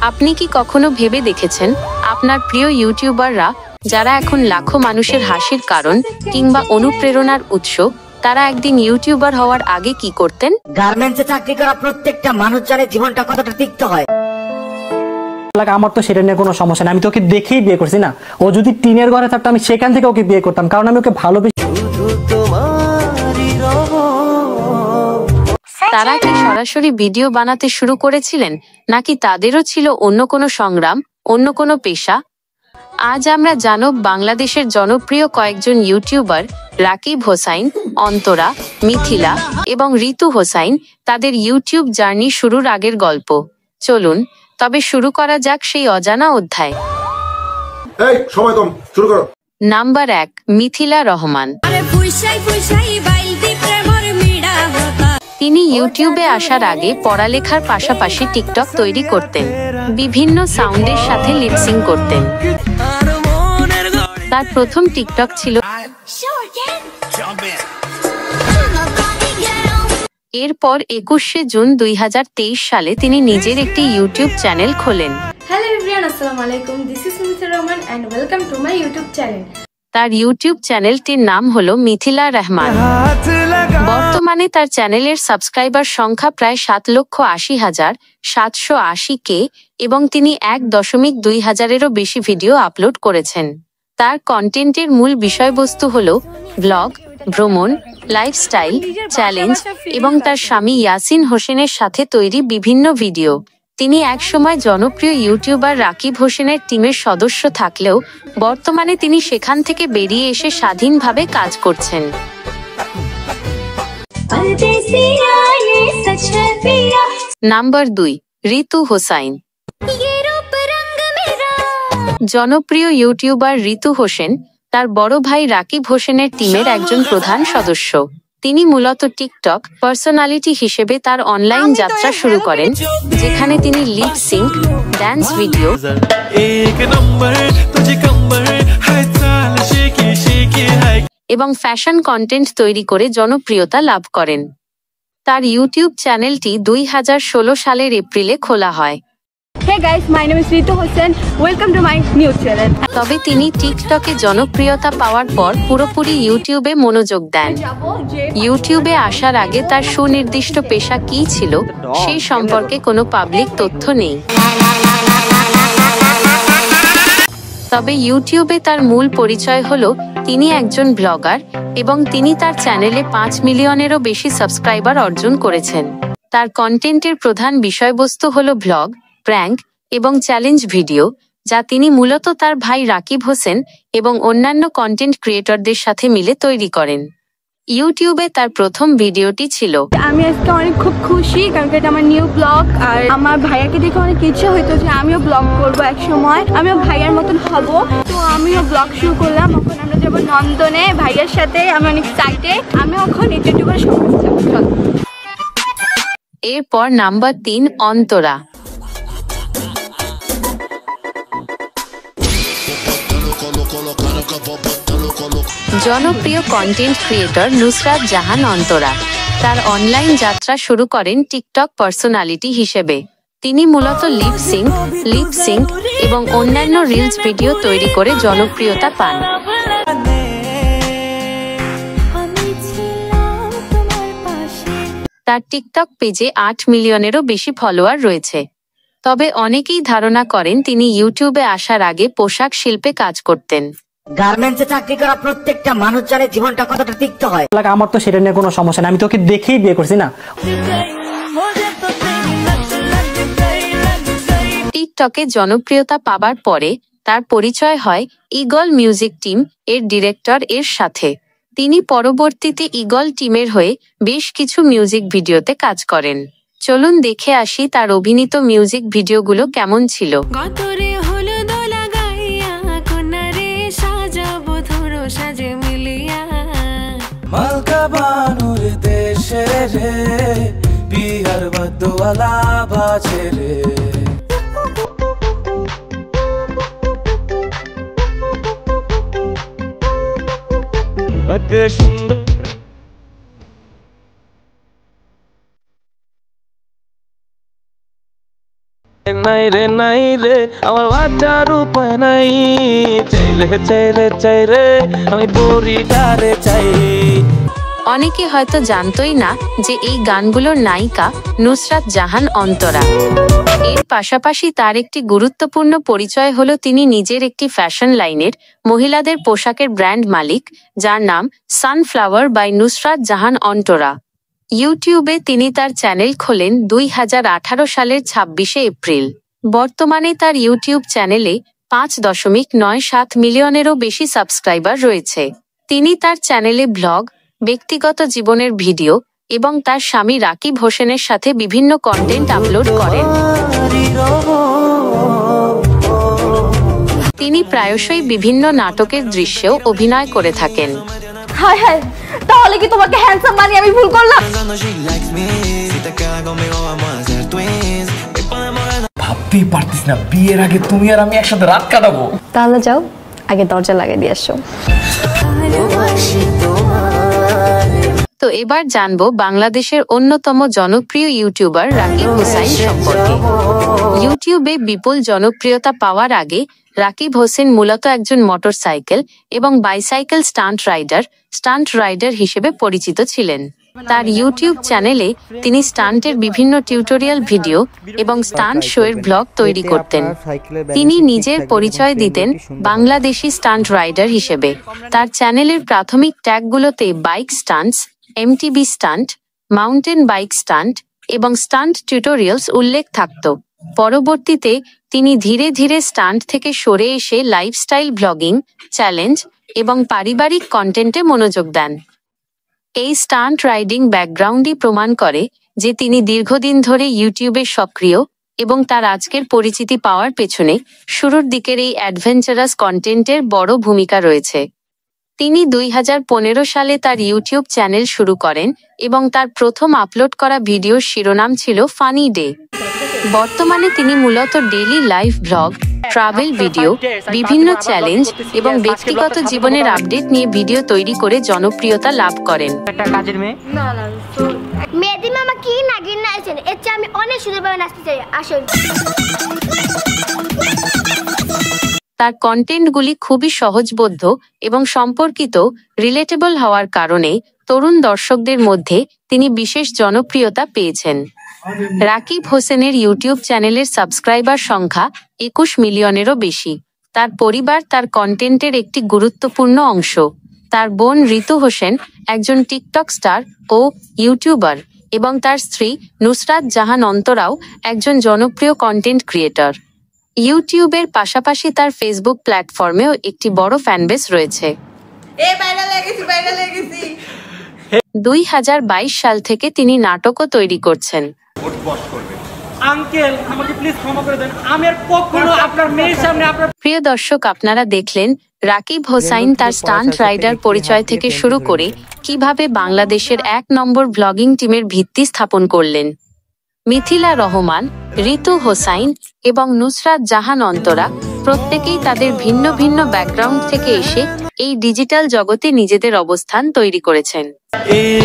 আপনি কি কখনো ভেবে দেখেছেন আপনার প্রিয় ইউটিউবাররা যারা এখন লাখো মানুষের হাসির কারণ কিংবা অনুপ্রেরণার উৎস, তারা একদিন ইউটিউবার হওয়ার আগে কি করতেন? গার্মেন্টসে চাকরি করা প্রত্যেকটা মানুষ জানে জীবনটা কতটা তিক্ত হয়। আমার তো সেটা নিয়ে কোনো সমস্যা নেই, আমি তো ওকে দেখেই বিয়ে করছি না। ও যদি টিনের ঘরে থাকতো আমি সেখান থেকে ওকে বিয়ে করতাম, কারণ আমি ওকে ভালোবেসে। তারা কি সরাসরি ভিডিও বানাতে শুরু করেছিলেন, নাকি তাদেরও ছিল অন্য কোনো সংগ্রাম, অন্য কোনো পেশা? আজ আমরা জানব বাংলাদেশের জনপ্রিয় কয়েকজন ইউটিউবার রাকিব হোসাইন, অন্তরা, মিথিলা এবং ঋতু হোসাইন তাদের ইউটিউব জার্নি শুরুর আগের গল্প। চলুন তবে শুরু করা যাক সেই অজানা অধ্যায়। নাম্বার 1, মিথিলা রহমান। তিনি ইউটিউবে আসার আগে পড়ালেখার পাশাপাশি টিকটক তৈরি করতেন, বিভিন্ন সাউন্ডের সাথে লিপসিং করতেন। তার প্রথম টিকটক ছিল। এরপর 21শে জুন 2023 সালে তিনি নিজের একটি ইউটিউব চ্যানেল খোলেন। Hello everyone, Assalamu alaikum. This is Mithila Rahman and welcome to my YouTube channel. তার ইউটিউব চ্যানেলটির নাম হলো মিথিলা রহমান। বর্তমানে তার চ্যানেলের সাবস্ক্রাইবার সংখ্যা প্রায় 7,80,780 কে এবং তিনি 1.2 হাজারেরও বেশি ভিডিও আপলোড করেছেন। তার কন্টেন্টের মূল বিষয়বস্তু হলো ব্লগ, ভ্রমণ, লাইফস্টাইল, চ্যালেঞ্জ এবং তার স্বামী ইয়াসিন হোসেনের সাথে তৈরি বিভিন্ন ভিডিও। তিনি একসময় জনপ্রিয় ইউটিউবার রাকিব হোসেনের টিমের সদস্য থাকলেও বর্তমানে তিনি সেখান থেকে বেরিয়ে এসে স্বাধীনভাবে কাজ করছেন। নাম্বার 2, ঋতু হোসাইন। জনপ্রিয় ইউটিউবার ঋতু হোসেন তার বড় ভাই রাকিব হোসেনের টিমের একজন প্রধান সদস্য। তিনি মূলত টিকটক পার্সোনালিটি হিসেবে তার অনলাইন যাত্রা শুরু করেন, যেখানে তিনি লিপ সিঙ্ক, ড্যান্স ভিডিও এবং ফ্যাশন কন্টেন্ট তৈরি করে জনপ্রিয়তা লাভ করেন। তার ইউটিউব চ্যানেলটি 2016 সালের এপ্রিলে খোলা হয়। Hey guys, my name is Ritu Hossain. Welcome to my new channel. তবে তিনি টিকটকে জনপ্রিয়তা পাওয়ার পর পুরোপুরি ইউটিউবে মনোযোগ দেন। ইউটিউবে আসার আগে তার সুনির্দিষ্ট পেশা কী ছিল সেই সম্পর্কে কোনো পাবলিক তথ্য নেই। তবে ইউটিউবে তার মূল পরিচয় হলো তিনি একজন ব্লগার এবং তিনি তার চ্যানেলে 5 মিলিয়নেরও বেশি সাবস্ক্রাইবার অর্জন করেছেন। তার কন্টেন্টের প্রধান বিষয়বস্তু হলো ব্লগ, প্র্যাঙ্ক এবং চ্যালেঞ্জ ভিডিও, যা তিনি মূলত তার ভাই রাকিব হোসেন এবং অন্যান্য কন্টেন্ট ক্রিয়েটরদের সাথে মিলে তৈরি করেন। ইউটিউবে তার প্রথম ভিডিওটি ছিল। আমি আজকে অনেক খুব খুশি, কারণ এটা আমার নিউ ব্লগ। আর আমার ভাইয়াকে দেখে অনেক ইচ্ছা হইতো যে আমিও ব্লগ করবো এক সময়, আমিও ভাইয়ার মতন হব। তো আমিও ব্লগ শুরু করলাম। এখন আমরা যাবো নন্দনে ভাইয়ার সাথে। আমি অনেক এক্সাইটেড। আমি এখন একটু করে সব কিছু। এরপর নাম্বার 3, অন্তরা। জনপ্রিয় কন্টেন্ট ক্রিয়েটর নুসরাত জাহান অন্তরা তার অনলাইন যাত্রা শুরু করেন টিকটক পার্সোনালিটি হিসেবে। তিনি মূলত লিপ সিঙ্ক এবং অন্যান্য রিলস ভিডিও তৈরি করে জনপ্রিয়তা পান। তার টিকটক পেজে 8 মিলিয়নেরও বেশি ফলোয়ার রয়েছে। তবে অনেকেই ধারণা করেন তিনি ইউটিউবে আসার আগে পোশাক শিল্পে কাজ করতেন। গার্মেন্টসে চাকরি করা প্রত্যেকটা মানুষ জানে জীবনটা কতটা তিক্ত হয়। আমার তো সেটা নিয়ে কোনো সমস্যা নেই, আমি তো ওকে দেখেই বিয়ে করছি না। টিকটকে জনপ্রিয়তা পাবার পরে তার পরিচয় হয় ঈগল মিউজিক টিম এর ডিরেক্টর এর সাথে। তিনি পরবর্তীতে ঈগল টিমের হয়ে বেশ কিছু মিউজিক ভিডিওতে কাজ করেন। চলুন দেখে আসি তার অভিনীত মিউজিক ভিডিওগুলো কেমন ছিল। নাই রে আমার বাঁচার উপায় নাই, চাইলে আমি পরিটারে চাই। অনেকে হয়তো জানতোই না যে এই গানগুলোর নায়িকা নুসরাত জাহান অন্তরা। এর পাশাপাশি তার একটি গুরুত্বপূর্ণ পরিচয় হলো তিনি নিজের একটি ফ্যাশন লাইনের মহিলাদের পোশাকের ব্র্যান্ড মালিক, যার নাম সানফ্লাওয়ার বাই নুসরাত জাহান অন্তরা। ইউটিউবে তিনি তার চ্যানেল খোলেন 2018 সালের 26শে এপ্রিল। বর্তমানে তার ইউটিউব চ্যানেলে 5.97 মিলিয়নেরও বেশি সাবস্ক্রাইবার রয়েছে। তিনি তার চ্যানেলে ব্লগ, ব্যক্তিগত জীবনের ভিডিও এবং তার স্বামী রাকিব হোসেনের সাথে বিভিন্ন কন্টেন্ট আপলোড করেন। তিনি প্রায়শই বিভিন্ন নাটকের দৃশ্যেও অভিনয় করে থাকেন। হায় হায়, তাহলে কি তোমাকে হ্যান্ডসাম বানিয়ে আমি ভুল করলাম? ভাবতেই পারতিস না বিয়ের আগে তুমি আর আমি একসাথে রাত কাটাবো। তাহলে যাও, আগে দরজা লাগিয়ে দিয়ে আসো। তো এবার জানবো বাংলাদেশের অন্যতম জনপ্রিয় ইউটিউবার রাকিব হোসাইন সম্পর্কে। ইউটিউবে বিপুল জনপ্রিয়তা পাওয়ার আগে রাকিব হোসেন মূলত একজন মোটরসাইকেল এবং বাইসাইকেল স্টান্ট রাইডার হিসেবে পরিচিত ছিলেন। তার ইউটিউব চ্যানেলে তিনি স্টান্টের বিভিন্ন টিউটোরিয়াল ভিডিও এবং স্টান্ট শোয়ের ব্লগ তৈরি করতেন। তিনি নিজের পরিচয় দিতেন বাংলাদেশি স্টান্ট রাইডার হিসেবে। তার চ্যানেলের প্রাথমিক ট্যাগগুলোতে bike stunts, MTB stunt, mountain bike stunt এবং স্টান্ট টিউটোরিয়ালস উল্লেখ থাকত। পরবর্তীতে তিনি ধীরে ধীরে স্টান্ট থেকে সরে এসে লাইফস্টাইল ব্লগিং, চ্যালেঞ্জ এবং পারিবারিক কন্টেন্টে মনোযোগ দেন। এই স্টান্ট রাইডিং ব্যাকগ্রাউন্ডই প্রমাণ করে যে তিনি দীর্ঘদিন ধরে ইউটিউবে সক্রিয় এবং তার আজকের পরিচিতি পাওয়ার পেছনে শুরুর দিকের এই অ্যাডভেঞ্চারাস কন্টেন্টের বড় ভূমিকা রয়েছে। তিনি 2015 সালে তার ইউটিউব চ্যানেল শুরু করেন এবং তার প্রথম আপলোড করা ভিডিওর শিরোনাম ছিল ফানি ডে। বর্তমানে তিনি মূলত daily life blog, travel video, বিভিন্ন চ্যালেঞ্জ এবং ব্যক্তিগত জীবনের আপডেট নিয়ে ভিডিও তৈরি করে জনপ্রিয়তা লাভ করেন। মেহেদি মামা কি নাগিন নাচেন, এর চেয়ে আমি অনেক সুন্দরভাবে নাচতে চাই, আসুন। তার কন্টেন্টগুলি খুবই সহজবোধ্য এবং সম্পর্কিত, রিলেটেবল হওয়ার কারণে তরুণ দর্শকদের মধ্যে তিনি বিশেষ জনপ্রিয়তা পেয়েছেন। রাকিব হোসেনের ইউটিউব চ্যানেলের সাবস্ক্রাইবার সংখ্যা 21 মিলিয়নেরও বেশি। তার পরিবার তার কন্টেন্টের একটি গুরুত্বপূর্ণ অংশ। তার বোন ঋতু হোসেন একজন টিকটক স্টার ও ইউটিউবার এবং তার স্ত্রী নুসরাত জাহান অন্তরাও একজন জনপ্রিয় কন্টেন্ট ক্রিয়েটর। ইউটিউবের পাশাপাশি তার ফেসবুক প্ল্যাটফর্মেও একটি বড় ফ্যানবেস রয়েছে। 2022 সাল থেকে তিনি নাটকও তৈরি করছেন। প্রিয় দর্শক, আপনারা দেখলেন রাকিব হোসাইন তার স্টান্ট রাইডার পরিচয় থেকে শুরু করে কিভাবে বাংলাদেশের 1 নম্বর ব্লগিং টিমের ভিত্তি স্থাপন করলেন। মিথিলা রহমান, ঋতু হোসাইন এবং নুসরাত জাহান অন্তরা প্রত্যেকেই তাদের ভিন্ন ভিন্ন ব্যাকগ্রাউন্ড থেকে এসে এই ডিজিটাল জগতে নিজেদের অবস্থান তৈরি করেছেন।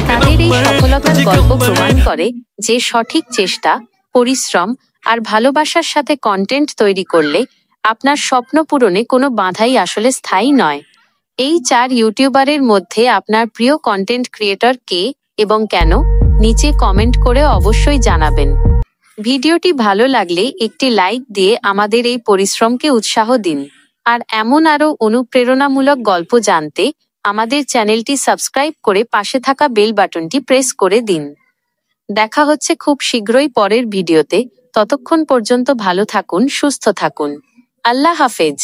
তাদের এই সফলতার গল্প প্রমাণ করে যে সঠিক চেষ্টা, পরিশ্রম আর ভালোবাসার সাথে কন্টেন্ট তৈরি করলে আপনার স্বপ্ন পূরণে কোনো বাধাই আসলে স্থায়ী নয়। এই 4 ইউটিউবারের মধ্যে আপনার প্রিয় কন্টেন্ট ক্রিয়েটর কে এবং কেন? নিচে কমেন্ট করে অবশ্যই জানাবেন। ভিডিওটি ভালো লাগলে একটি লাইক দিয়ে আমাদের এই পরিশ্রমকে উৎসাহ দিন। আর এমন আরও অনুপ্রেরণামূলক গল্প জানতে আমাদের চ্যানেলটি সাবস্ক্রাইব করে পাশে থাকা বেল বাটনটি প্রেস করে দিন। দেখা হচ্ছে খুব শীঘ্রই পরের ভিডিওতে। ততক্ষণ পর্যন্ত ভালো থাকুন, সুস্থ থাকুন। আল্লাহ হাফেজ।